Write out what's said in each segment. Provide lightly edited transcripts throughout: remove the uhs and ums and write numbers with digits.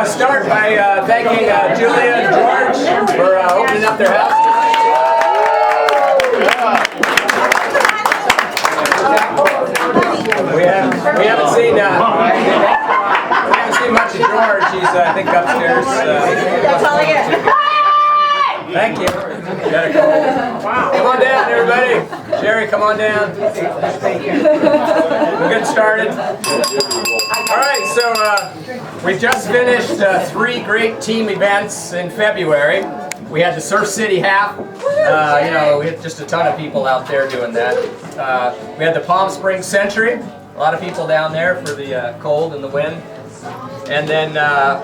start by thanking Julia and George for opening up their house. We haven't seen much of George. He's I think upstairs. That's all I get. Thank you. Wow. Come on down, everybody. Jerry, come on down. We're getting started. All right, so we just finished 3 great team events in February. We had the Surf City half. You know, we had just a ton of people out there doing that. We had the Palm Springs Century. A lot of people down there for the cold and the wind. And then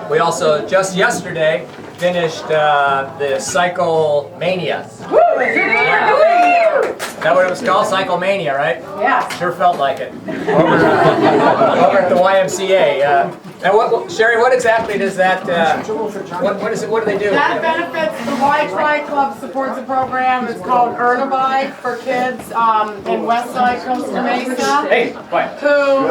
we also, just yesterday, finished the Cycle Mania. Is that what it was called? Cycle Mania, right? Yeah. Sure felt like it. Over at the YMCA. Now, Sherry, what exactly does that, what is it, what do they do? That benefits the Y-Tri Club supports a program. It's called Earn a Bike for kids in Westside, Costa Mesa. Hey, quiet. Who,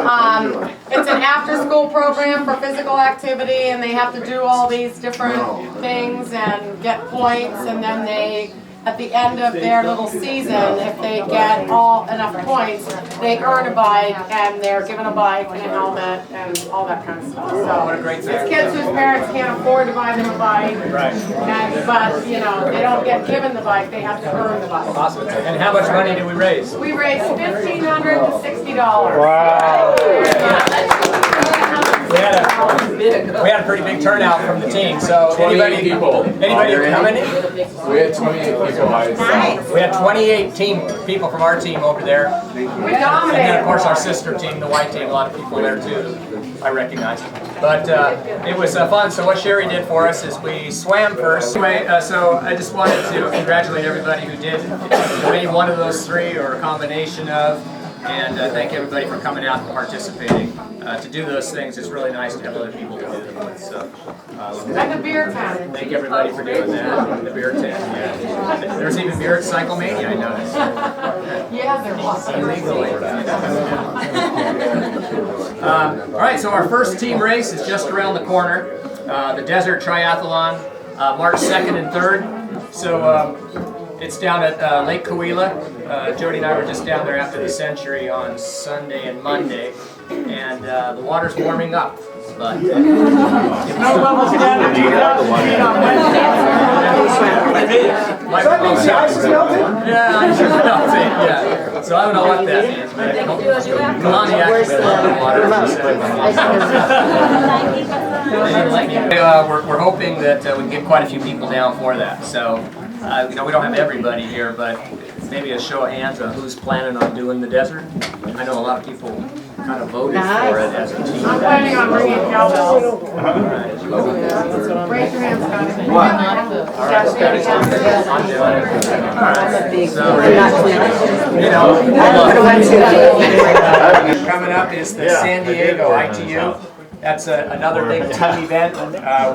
it's an after-school program for physical activity, and they have to do all these different things and get points, and then they, at the end of their little season, if they get enough points, they earn a bike, and they're given a bike and a helmet and all that kind of stuff. So What a great thing. it's kids whose parents can't afford to buy them a bike, Right. but you know, they don't get given the bike, they have to earn the bike. Awesome. And how much money did we raise? We raised $1,560. Wow. We had a pretty big turnout from the team. So anybody people. How many? We had 28 people. Nice. We had 28 people from our team over there. We And then, of dominated. course, our sister team, the white team, a lot of people there too, I recognize. But it was fun. So what Sherry did for us is we swam first. Anyway, so I just wanted to congratulate everybody who did any one of those 3 or a combination of. And thank everybody for coming out and participating. To do those things, it's really nice to have other people to do them with. So, And the beer tent. thank everybody for doing that. The beer tent, yeah. There's even beer at Cycle Mania, I noticed. Yeah, there was. Illegally. All right, so our first team race is just around the corner. The Desert Triathlon, March 2nd and 3rd. So it's down at Lake Coahuila. Jody and I were just down there after the Century on Sunday and Monday, and the water's warming up. But Snow levels down to 2,000 feet on Wednesday. Does that mean the ice is melting? Yeah, ice is melting, yeah. So I don't know what that means, but Kalani actually said a lot of water. We're hoping that we can get quite a few people down for that. So, you know, we don't have everybody here, but maybe a show of hands on who's planning on doing the desert. I know a lot of people kind of voted for it as a team. I'm planning on bringing cowbells. Right. Raise your hands, Scotty. I'm doing it. So, you know, coming up is the San Diego ITU. That's another big team event.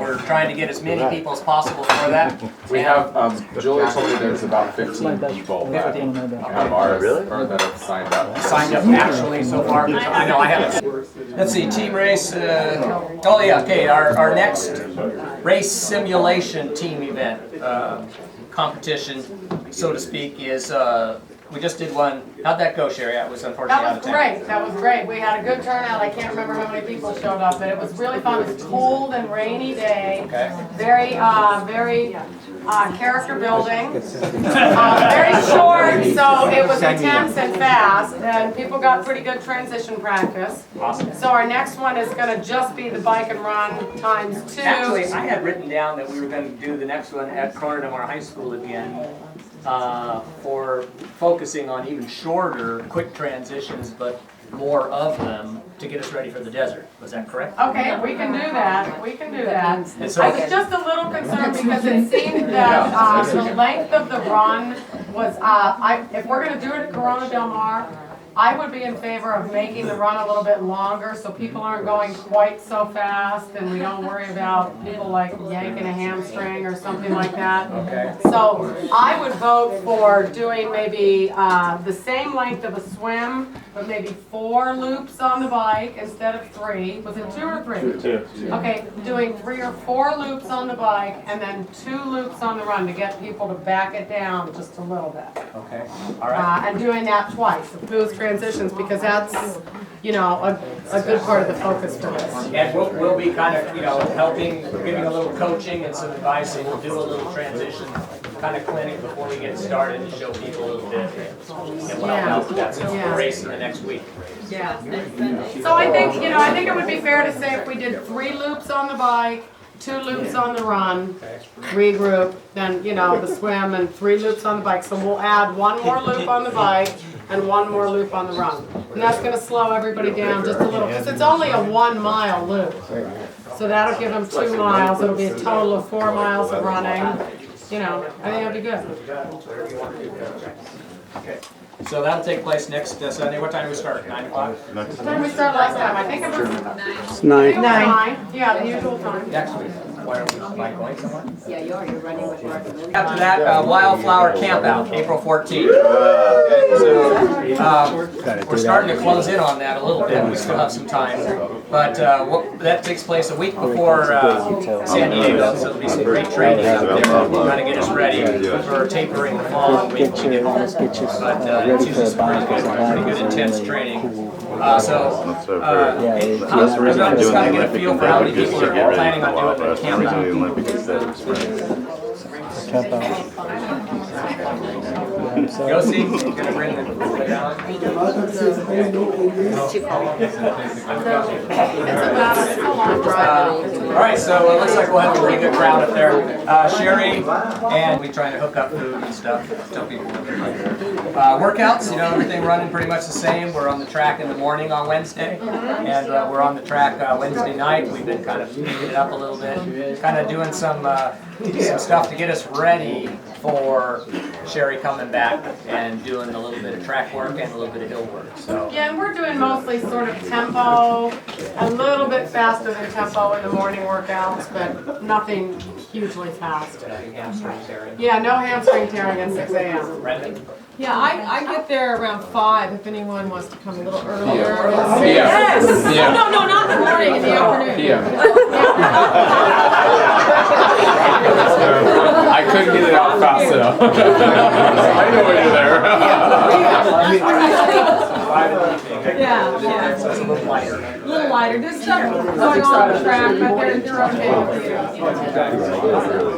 We're trying to get as many people as possible for that. We have, Julia told me there's about 15 people that have ours or that have signed up. Signed up actually so far. I know I haven't. Let's see, team race. Oh yeah, okay. Our next race simulation team event competition, so to speak, is. We just did one. How'd that go, Sherry? I was unfortunately out of town. That was great. We had a good turnout. I can't remember how many people showed up, but it was really fun. It was a cold and rainy day. Okay. Very character building. Very short, so it was intense and fast, and people got pretty good transition practice. Awesome. So our next one is going to just be the bike and run ×2. Actually, I had written down that we were going to do the next one at Corona Del Mar High School again. For focusing on even shorter, quick transitions, but more of them to get us ready for the desert. Was that correct? Okay, we can do that. We can do that. And so, I was just a little concerned because it seemed that the length of the run was, if we're going to do it at Corona Del Mar, I would be in favor of making the run a little bit longer so people aren't going quite so fast and we don't worry about people like yanking a hamstring or something like that. Okay. So I would vote for doing maybe the same length of a swim, but maybe 4 loops on the bike instead of 3. Was it 2 or 3? 2. Okay, doing 3 or 4 loops on the bike and then 2 loops on the run to get people to back it down just a little bit. Okay. All right. And doing that twice, the smooth transitions, because that's, you know, a good part of the focus for this. And we'll be kind of, you know, helping, giving a little coaching and some advice, and we'll do a little transition kind of clinic before we get started to show people a little bit. And what else that's the race in the next week. Yeah. So I think, you know, I think it would be fair to say if we did 3 loops on the bike, 2 loops on the run, regroup, then, you know, the swim, and 3 loops on the bike. So we'll add 1 more loop on the bike and 1 more loop on the run. And that's going to slow everybody down just a little, because it's only a 1 mile loop. So that'll give them 2 miles. It'll be a total of 4 miles of running. You know, I think it'll be good. Okay. So that'll take place next Sunday. What time do we start? 9 o'clock? What time did we start last time? I think it was 9. 9. Yeah, the usual time. Next week. Why are we not going somewhere? Yeah, you are. You're running with Mark. After that, Wildflower Campout, April 14th. So we're starting to close in on that a little bit. We still have some time. But that takes place a week before San Diego, so there'll be some great training out there to kind of get us ready for tapering the fall and we get home. But it's usually some pretty good intense training. I'm just kind of get a feel for how many people are planning on doing the camp out. Yossi, you gonna bring the down? All right, so it looks like we'll have a pretty good crowd up there. Sherry, and we're trying to hook up food and stuff. Tell people workouts, you know, everything running pretty much the same. We're on the track in the morning on Wednesday, and we're on the track Wednesday night. We've been kind of picking it up a little bit, kind of doing some stuff to get us ready for Sherry coming back and doing a little bit of track work and a little bit of hill work. So yeah, and we're doing mostly sort of tempo, a little bit faster than tempo in the morning workouts, but nothing hugely fast. hamstring tearing. Yeah, no hamstring tearing at 6 a.m. Brendan? Yeah, I get there around 5 if anyone wants to come a little earlier. Yes. Yeah. No, not in the morning, in the afternoon. Yeah. I couldn't get it out fast enough. I know when you're there. Yeah. So it's a little lighter. A little lighter. There's stuff going on the track, but they're okay.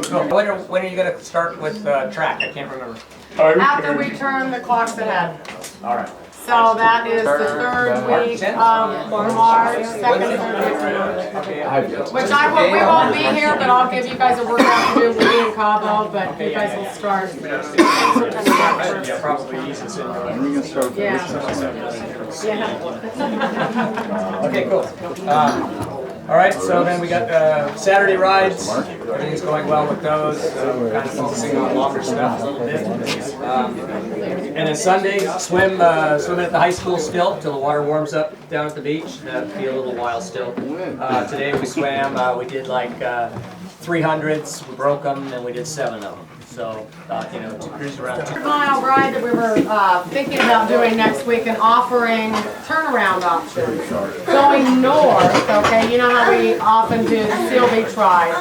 Cool. When are you going to start with track? I can't remember. After we turn the clocks ahead. All right. So that is the 3rd week of March, 2nd, 3rd week. Which we won't be here, but I'll give you guys a workout to do. We'll be in Cabo, but you guys will start. Yeah, probably eases in. Yeah. Okay, cool. All right, so then we got Saturday rides. Everything's going well with those. We're kind of focusing on longer stuff a little bit. And then Sunday, swimming at the high school still till the water warms up down at the beach. That'll be a little while still. Today we swam. We did like 300s. We broke them, and we did 7 of them. So, you know, to cruise around. 2-mile ride that we were thinking about doing next week and offering turnaround options. Going north, okay, you know how we often do the Seal Beach ride.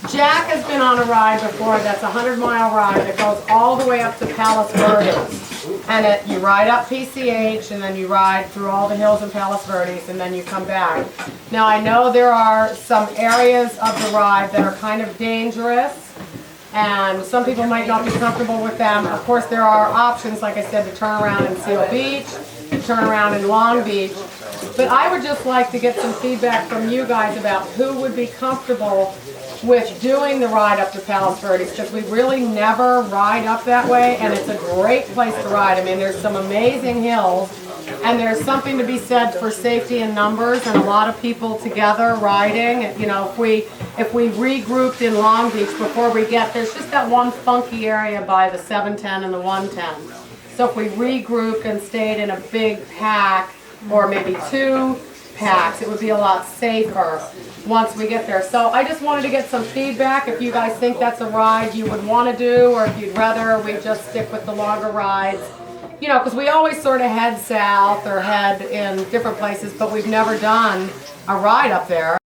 Jack has been on a ride before that's a 100-mile ride that goes all the way up to Palos Verdes. And you ride up PCH and then you ride through all the hills in Palos Verdes and then you come back. Now I know there are some areas of the ride that are kind of dangerous. And some people might not be comfortable with them. Of course, there are options, like I said, to turn around in Seal Beach, to turn around in Long Beach. But I would just like to get some feedback from you guys about who would be comfortable with doing the ride up to Palos Verdes, because we really never ride up that way, and it's a great place to ride. I mean, there's some amazing hills, and there's something to be said for safety in numbers and a lot of people together riding. You know, if we regrouped in Long Beach before we get, there's just that one funky area by the 710 and the 110. So if we regrouped and stayed in a big pack, or maybe 2 packs, it would be a lot safer once we get there. So I just wanted to get some feedback if you guys think that's a ride you would want to do, or if you'd rather we just stick with the longer rides. You know, because we always sort of head south or head in different places, but we've never done a ride up there.